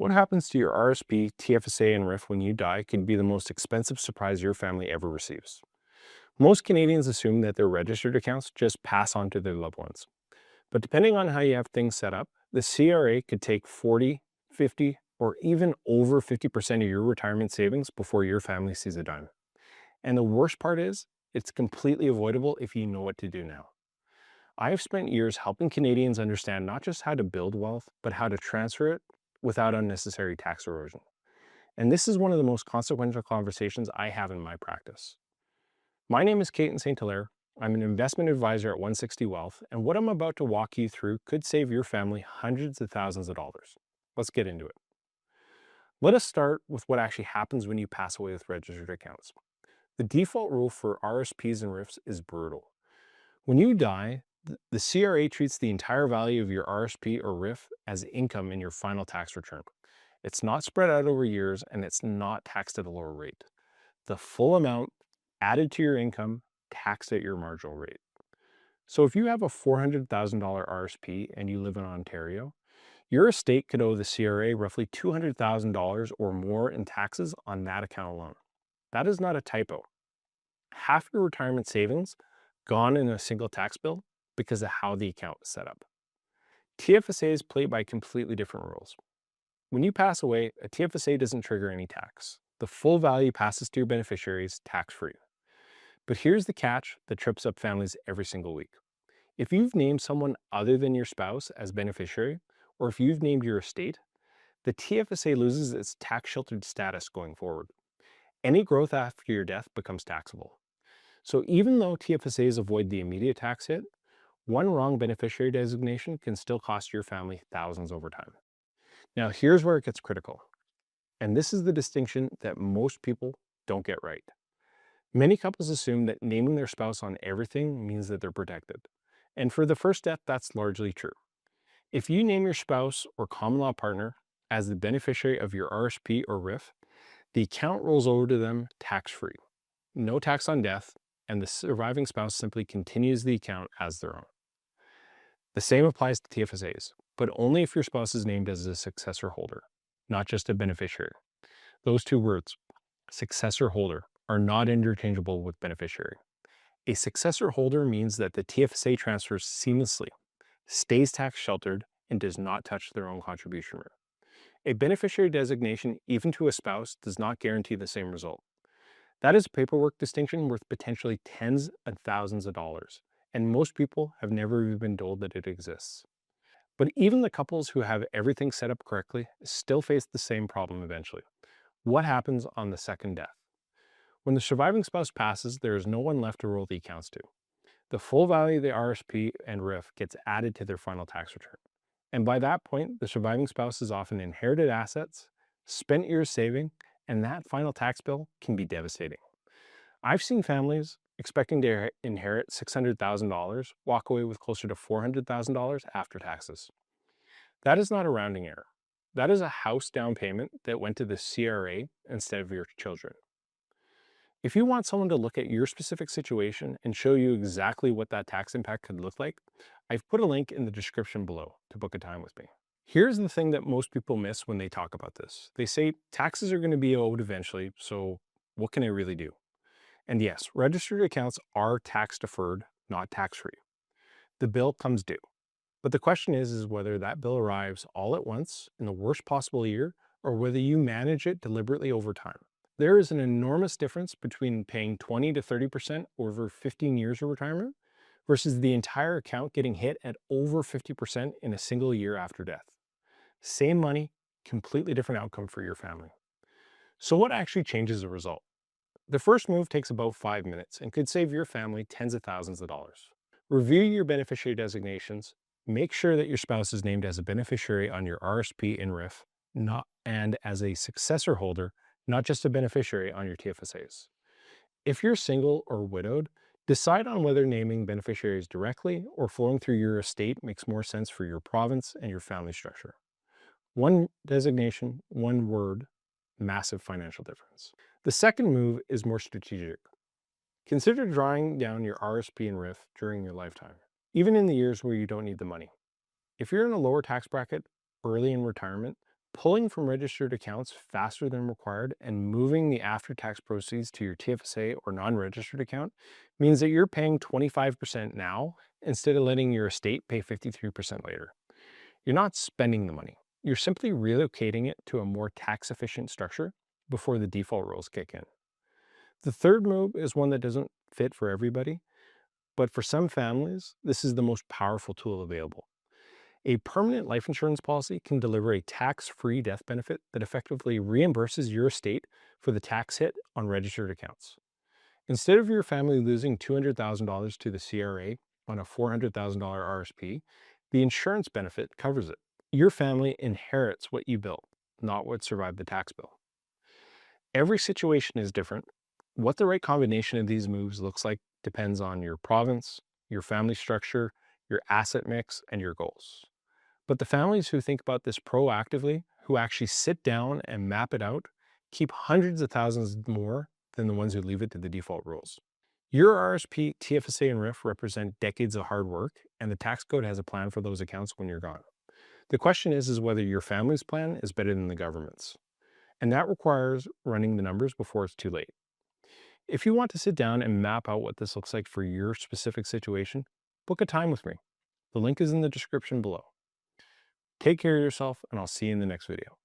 What happens to your RSP, TFSA, and RRIF when you die could be the most expensive surprise your family ever receives. Most Canadians assume that their registered accounts just pass on to their loved ones. But depending on how you have things set up, the CRA could take 40, 50, or even over 50% of your retirement savings before your family sees a dime. And the worst part is, it's completely avoidable if you know what to do now. I have spent years helping Canadians understand not just how to build wealth, but how to transfer it without unnecessary tax erosion. And this is one of the most consequential conversations I have in my practice. My name is Caton St. Hilaire. I'm an investment advisor at 160 Wealth, and what I'm about to walk you through could save your family hundreds of thousands of dollars. Let's get into it. Let us start with what actually happens when you pass away with registered accounts. The default rule for RSPs and RRIFs is brutal. When you die, the CRA treats the entire value of your RSP or RRIF as income in your final tax return. It's not spread out over years, and it's not taxed at a lower rate. The full amount added to your income, taxed at your marginal rate. So if you have a $400,000 RSP and you live in Ontario, your estate could owe the CRA roughly $200,000 or more in taxes on that account alone. That is not a typo. Half your retirement savings gone in a single tax bill because of how the account was set up. TFSAs play by completely different rules. When you pass away, a TFSA doesn't trigger any tax. The full value passes to your beneficiaries tax-free. But here's the catch that trips up families every single week. If you've named someone other than your spouse as beneficiary, or if you've named your estate, the TFSA loses its tax-sheltered status going forward. Any growth after your death becomes taxable. So even though TFSAs avoid the immediate tax hit, one wrong beneficiary designation can still cost your family thousands over time. Now here's where it gets critical. And this is the distinction that most people don't get right. Many couples assume that naming their spouse on everything means that they're protected. And for the first death, that's largely true. If you name your spouse or common law partner as the beneficiary of your RSP or RRIF, the account rolls over to them tax-free. No tax on death, and the surviving spouse simply continues the account as their own. The same applies to TFSAs, but only if your spouse is named as a successor holder, not just a beneficiary. Those two words, successor holder, are not interchangeable with beneficiary. A successor holder means that the TFSA transfers seamlessly, stays tax sheltered, and does not touch their own contribution rate. A beneficiary designation, even to a spouse, does not guarantee the same result. That is a paperwork distinction worth potentially tens of thousands of dollars, and most people have never even been told that it exists. But even the couples who have everything set up correctly still face the same problem eventually. What happens on the second death? When the surviving spouse passes, there is no one left to roll the accounts to. The full value of the RSP and RRIF gets added to their final tax return. And by that point, the surviving spouse has often inherited assets, spent years saving, and that final tax bill can be devastating. I've seen families expecting to inherit $600,000 walk away with closer to $400,000 after taxes. That is not a rounding error. That is a house down payment that went to the CRA instead of your children. If you want someone to look at your specific situation and show you exactly what that tax impact could look like, I've put a link in the description below to book a time with me. Here's the thing that most people miss when they talk about this. They say taxes are going to be owed eventually, so what can I really do? And yes, registered accounts are tax deferred, not tax free. The bill comes due. But the question is whether that bill arrives all at once in the worst possible year or whether you manage it deliberately over time. There is an enormous difference between paying 20 to 30% over 15 years of retirement versus the entire account getting hit at over 50% in a single year after death. Same money, completely different outcome for your family. So what actually changes the result? The first move takes about 5 minutes and could save your family tens of thousands of dollars. Review your beneficiary designations. Make sure that your spouse is named as a beneficiary on your RSP and RRIF, and as a successor holder, not just a beneficiary on your TFSAs. If you're single or widowed, decide on whether naming beneficiaries directly or flowing through your estate makes more sense for your province and your family structure. One designation, one word, massive financial difference. The second move is more strategic. Consider drawing down your RSP and RRIF during your lifetime, even in the years where you don't need the money. If you're in a lower tax bracket early in retirement, Pulling from registered accounts faster than required and moving the after-tax proceeds to your TFSA or non-registered account means that you're paying 25% now instead of letting your estate pay 53% later. You're not spending the money. You're simply relocating it to a more tax-efficient structure before the default rules kick in. The third move is one that doesn't fit for everybody, but for some families, this is the most powerful tool available. A permanent life insurance policy can deliver a tax-free death benefit that effectively reimburses your estate for the tax hit on registered accounts. Instead of your family losing $200,000 to the CRA on a $400,000 RSP, the insurance benefit covers it. Your family inherits what you built, not what survived the tax bill. Every situation is different. What the right combination of these moves looks like depends on your province, your family structure, your asset mix, and your goals. But the families who think about this proactively, who actually sit down and map it out, keep hundreds of thousands more than the ones who leave it to the default rules. Your RSP, TFSA, and RRIF represent decades of hard work, and the tax code has a plan for those accounts when you're gone. The question is whether your family's plan is better than the government's. And that requires running the numbers before it's too late. If you want to sit down and map out what this looks like for your specific situation, book a time with me. The link is in the description below. Take care of yourself, and I'll see you in the next video.